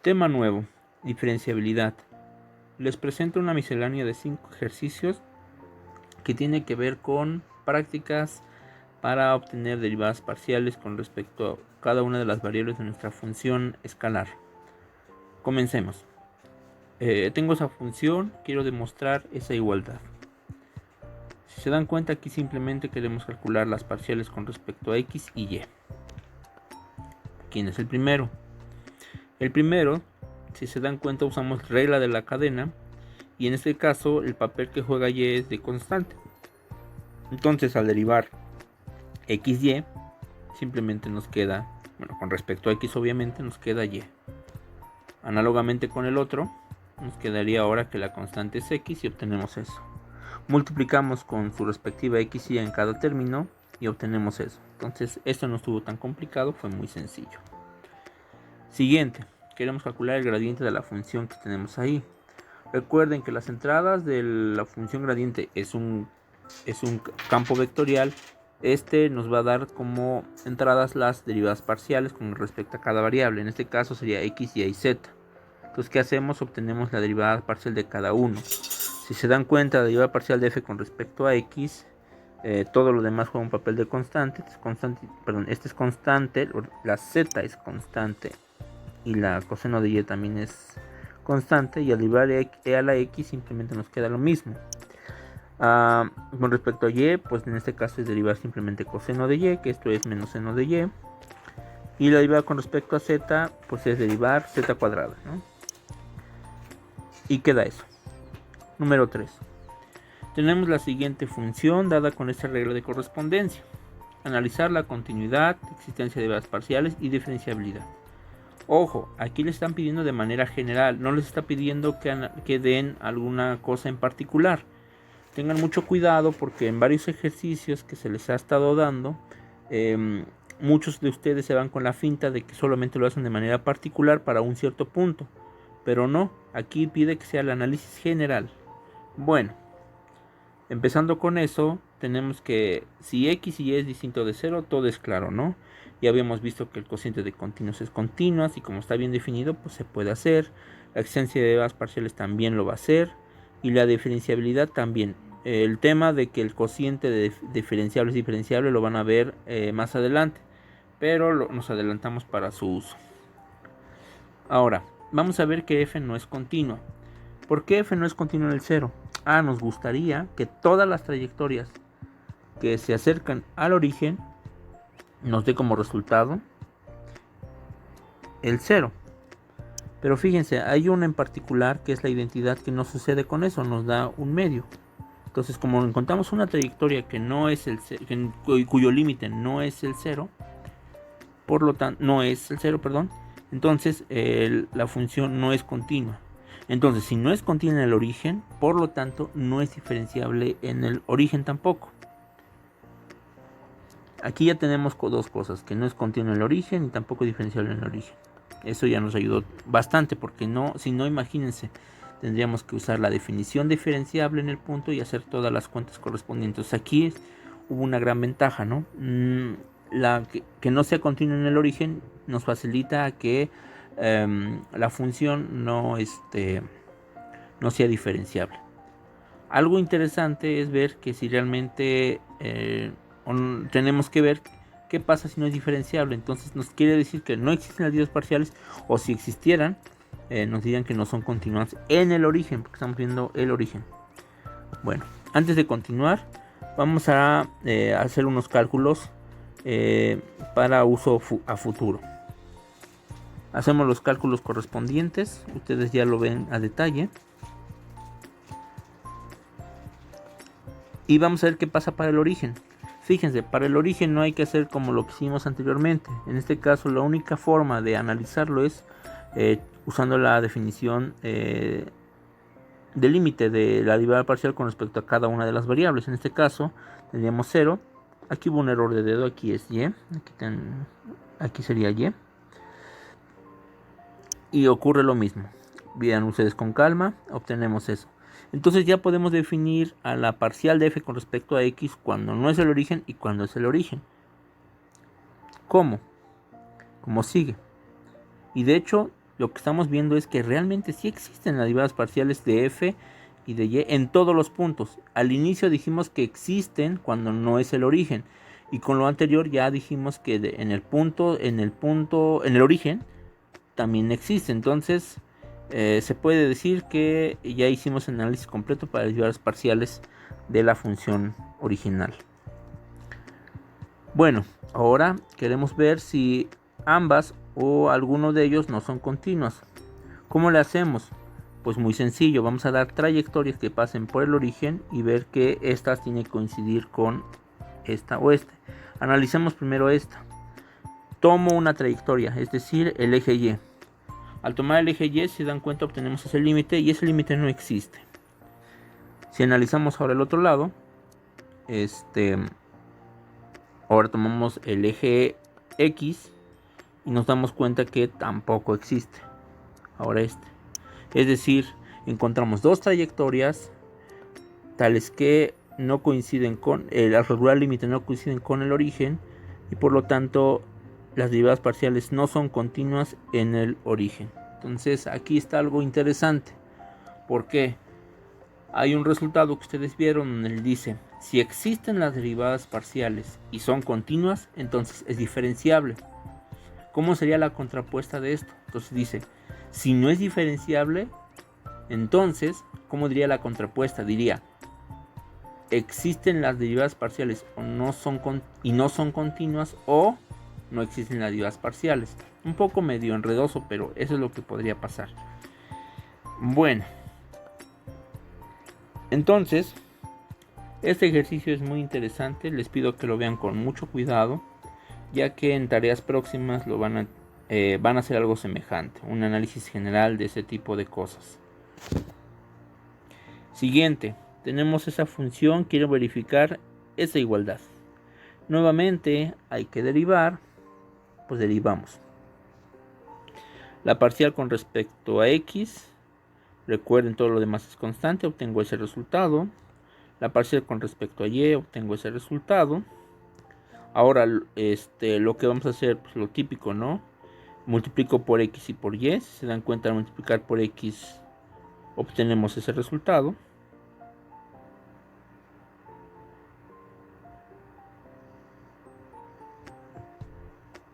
Tema nuevo, diferenciabilidad. Les presento una miscelánea de 5 ejercicios que tiene que ver con prácticas para obtener derivadas parciales con respecto a cada una de las variables de nuestra función escalar. Comencemos. Tengo esa función, quiero demostrar esa igualdad. Si se dan cuenta, aquí simplemente queremos calcular las parciales con respecto a x y y. ¿Quién es el primero? El primero, si se dan cuenta, usamos regla de la cadena y en este caso el papel que juega y es de constante. Entonces, al derivar x y, simplemente nos queda, con respecto a x obviamente nos queda y. Análogamente con el otro, nos quedaría ahora que la constante es x y obtenemos eso. Multiplicamos con su respectiva x y en cada término y obtenemos eso. Entonces, esto no estuvo tan complicado, fue muy sencillo. Siguiente, queremos calcular el gradiente de la función que tenemos ahí. Recuerden que las entradas de la función gradiente es un campo vectorial. Este nos va a dar como entradas las derivadas parciales con respecto a cada variable. En este caso sería x, y z. Entonces, ¿qué hacemos? Obtenemos la derivada parcial de cada uno. Si se dan cuenta, la derivada parcial de f con respecto a x, todo lo demás juega un papel de constante. Este es constante, la z es constante y la coseno de y también es constante, y al derivar e a la x simplemente nos queda lo mismo. Con respecto a y, pues en este caso es derivar simplemente coseno de y, que esto es menos seno de y, y la derivada con respecto a z, pues es derivar z cuadrada, ¿no? Y queda eso. Número 3. Tenemos la siguiente función dada con esta regla de correspondencia. Analizar la continuidad, existencia de derivadas parciales y diferenciabilidad. Ojo, aquí le están pidiendo de manera general, no les está pidiendo que den alguna cosa en particular. Tengan mucho cuidado porque en varios ejercicios que se les ha estado dando, muchos de ustedes se van con la finta de que solamente lo hacen de manera particular para un cierto punto. Pero no, aquí pide que sea el análisis general. Bueno, empezando con eso, tenemos que si x y y es distinto de 0, todo es claro, ¿no? Ya habíamos visto que el cociente de continuos es continuas y como está bien definido, pues se puede hacer. La existencia de derivadas parciales también lo va a hacer. Y la diferenciabilidad también. El tema de que el cociente de diferenciable es diferenciable lo van a ver más adelante. Pero nos adelantamos para su uso. Ahora, vamos a ver que f no es continua. ¿Por qué f no es continua en el 0? Nos gustaría que todas las trayectorias que se acercan al origen nos dé como resultado el 0. Pero fíjense, hay una en particular que es la identidad que no sucede con eso, nos da un medio. Entonces, como encontramos una trayectoria que no es el cuyo límite no es el 0, por lo tanto, no es el 0, perdón, entonces la función no es continua. Entonces, si no es continua en el origen, por lo tanto, no es diferenciable en el origen tampoco. Aquí ya tenemos dos cosas, que no es continua en el origen y tampoco es diferenciable en el origen. Eso ya nos ayudó bastante porque si no, imagínense, tendríamos que usar la definición diferenciable en el punto y hacer todas las cuentas correspondientes. Aquí hubo una gran ventaja, ¿no? Que no sea continua en el origen nos facilita que la función no sea diferenciable. Algo interesante es ver que si realmente tenemos que ver qué pasa si no es diferenciable. Entonces nos quiere decir que no existen las derivadas parciales, o si existieran nos dirían que no son continuas en el origen, porque estamos viendo el origen. Bueno, antes de continuar vamos a hacer unos cálculos para uso a futuro. Hacemos los cálculos correspondientes, ustedes ya lo ven a detalle. Y vamos a ver qué pasa para el origen. Fíjense, para el origen no hay que hacer como lo que hicimos anteriormente. En este caso, la única forma de analizarlo es usando la definición del límite de la derivada parcial con respecto a cada una de las variables. En este caso, tendríamos 0. Aquí hubo un error de dedo, aquí es y. Aquí sería y. Y ocurre lo mismo. Vean ustedes con calma, obtenemos eso. Entonces ya podemos definir a la parcial de f con respecto a x cuando no es el origen y cuando es el origen. ¿Cómo? Como sigue. Y de hecho, lo que estamos viendo es que realmente sí existen las derivadas parciales de f y de y en todos los puntos. Al inicio dijimos que existen cuando no es el origen, y con lo anterior ya dijimos que en el origen también existe. Entonces se puede decir que ya hicimos el análisis completo para las derivadas parciales de la función original. Bueno, ahora queremos ver si ambas o alguno de ellos no son continuas. ¿Cómo le hacemos? Pues muy sencillo, vamos a dar trayectorias que pasen por el origen y ver que estas tienen que coincidir con esta o este. Analicemos primero esta. Tomo una trayectoria, es decir, el eje Y. Al tomar el eje Y, si se dan cuenta, obtenemos ese límite y ese límite no existe. Si analizamos ahora el otro lado, ahora tomamos el eje X y nos damos cuenta que tampoco existe. Ahora es decir, encontramos dos trayectorias tales que no coinciden con al regular límite, no coinciden con el origen, y por lo tanto las derivadas parciales no son continuas en el origen. Entonces aquí está algo interesante, porque hay un resultado que ustedes vieron donde dice: si existen las derivadas parciales y son continuas, entonces es diferenciable. ¿Cómo sería la contrapuesta de esto? Entonces dice: si no es diferenciable, entonces, ¿cómo diría la contrapuesta? Diría: existen las derivadas parciales y no son continuas, o no existen las derivadas parciales. Un poco medio enredoso, pero eso es lo que podría pasar. Bueno, entonces este ejercicio es muy interesante. Les pido que lo vean con mucho cuidado, ya que en tareas próximas van a hacer algo semejante, un análisis general de ese tipo de cosas. Siguiente, tenemos esa función, quiero verificar esa igualdad. Nuevamente hay que derivar, pues derivamos. La parcial con respecto a x, recuerden, todo lo demás es constante, obtengo ese resultado. La parcial con respecto a y, obtengo ese resultado. Ahora lo que vamos a hacer, pues lo típico, ¿no? Multiplico por x y por y. Si se dan cuenta, al multiplicar por x obtenemos ese resultado.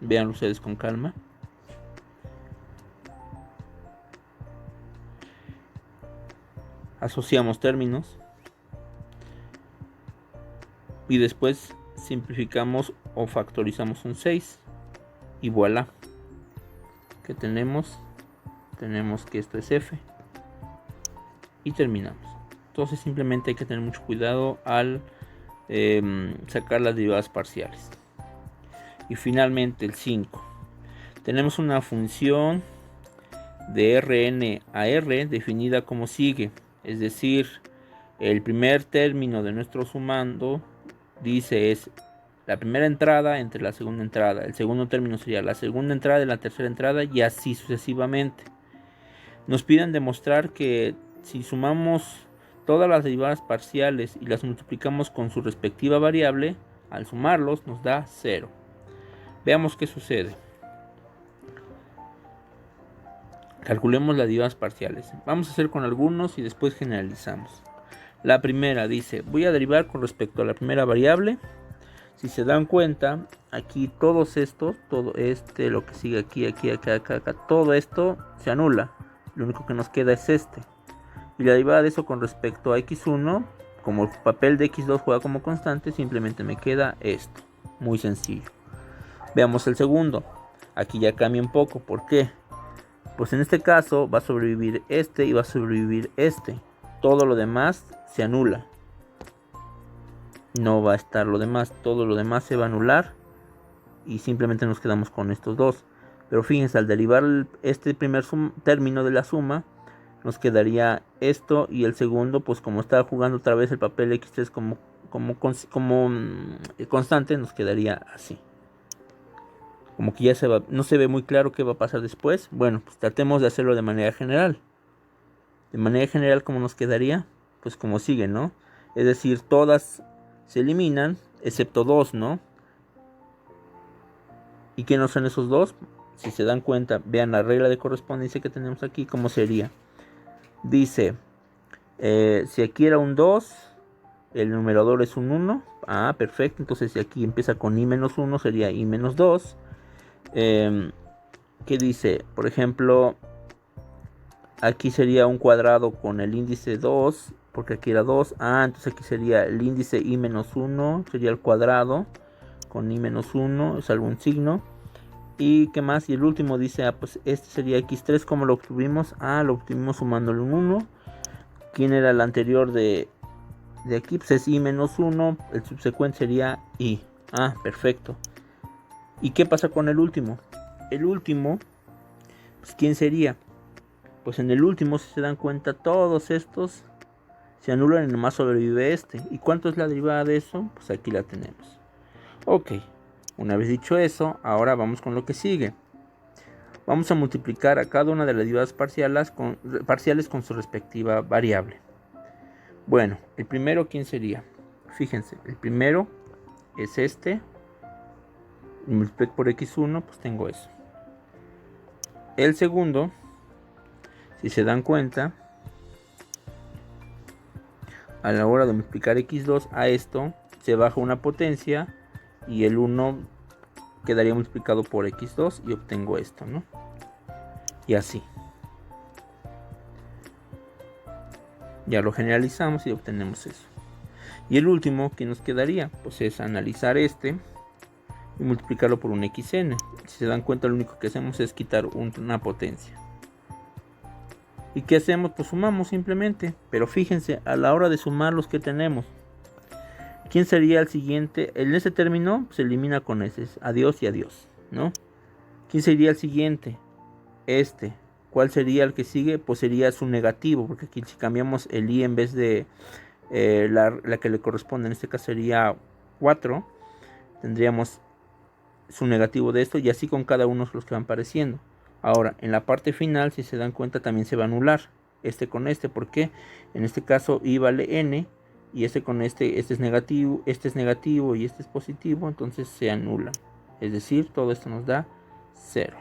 Vean ustedes con calma. Asociamos términos y después simplificamos o factorizamos un 6 y voilà. ¿Qué tenemos? Tenemos que esto es f y terminamos. Entonces simplemente hay que tener mucho cuidado al sacar las derivadas parciales. Y finalmente el 5. Tenemos una función de Rn a R definida como sigue. Es decir, el primer término de nuestro sumando dice es la primera entrada entre la segunda entrada. El segundo término sería la segunda entrada de la tercera entrada, y así sucesivamente. Nos piden demostrar que si sumamos todas las derivadas parciales y las multiplicamos con su respectiva variable, al sumarlos nos da 0. Veamos qué sucede. Calculemos las derivadas parciales. Vamos a hacer con algunos y después generalizamos. La primera dice: voy a derivar con respecto a la primera variable. Si se dan cuenta, aquí todos estos, todo lo que sigue aquí, acá, todo esto se anula. Lo único que nos queda es este. Y la derivada de eso con respecto a x1, como el papel de x2 juega como constante, simplemente me queda esto. Muy sencillo. Veamos el segundo. Aquí ya cambia un poco. ¿Por qué? Pues en este caso va a sobrevivir este y va a sobrevivir este. Todo lo demás se anula. No va a estar lo demás. Todo lo demás se va a anular y simplemente nos quedamos con estos dos. Pero fíjense, al derivar este primer término de la suma, nos quedaría esto, y el segundo, pues como está jugando otra vez el papel x3 como constante, nos quedaría así. Como que ya no se ve muy claro qué va a pasar después. Bueno, pues tratemos de hacerlo de manera general. De manera general, ¿cómo nos quedaría? Pues como sigue, ¿no? Es decir, todas se eliminan, excepto dos, ¿no? ¿Y qué no son esos dos? si se dan cuenta, vean la regla de correspondencia que tenemos aquí, ¿cómo sería? Dice, si aquí era un 2, el numerador es un 1. Ah, perfecto. Entonces, si aquí empieza con i menos 1, sería i menos 2. ¿Qué dice? Por ejemplo, aquí sería un cuadrado con el índice 2, porque aquí era 2. Ah, entonces aquí sería el índice i menos 1, sería el cuadrado con i menos 1, es algún signo. ¿Y qué más? Y el último dice, ah, pues este sería x3. ¿Cómo lo obtuvimos? Ah, lo obtuvimos sumándole un 1. ¿Quién era el anterior de aquí? Pues es i menos 1. El subsecuente sería i. Ah, perfecto. ¿Y qué pasa con el último? El último, pues ¿quién sería? Pues en el último, si se dan cuenta, todos estos se anulan y nomás sobrevive este. ¿Y cuánto es la derivada de eso? Pues aquí la tenemos. Ok, una vez dicho eso, ahora vamos con lo que sigue. Vamos a multiplicar a cada una de las derivadas parciales con su respectiva variable. Bueno, el primero, ¿quién sería? Fíjense, el primero es este. Y multiplico por x1, pues tengo eso. El segundo, si se dan cuenta, a la hora de multiplicar x2 a esto, se baja una potencia y el 1 quedaría multiplicado por x2 y obtengo esto, ¿no? Y así. Ya lo generalizamos y obtenemos eso. Y el último que nos quedaría, pues es analizar este y multiplicarlo por un xn. Si se dan cuenta, lo único que hacemos es quitar una potencia. ¿Y qué hacemos? Pues sumamos simplemente. Pero fíjense, a la hora de sumar los que tenemos, ¿quién sería el siguiente? En ese término se elimina con ese. Adiós y adiós, ¿no? ¿Quién sería el siguiente? Este. ¿Cuál sería el que sigue? Pues sería su negativo, porque aquí si cambiamos el i en vez de la que le corresponde, en este caso sería 4, tendríamos su negativo de esto y así con cada uno de los que van apareciendo. Ahora, en la parte final, si se dan cuenta, también se va a anular este con este, porque en este caso i vale n y este con este es negativo y este es positivo, entonces se anulan. Es decir, todo esto nos da 0.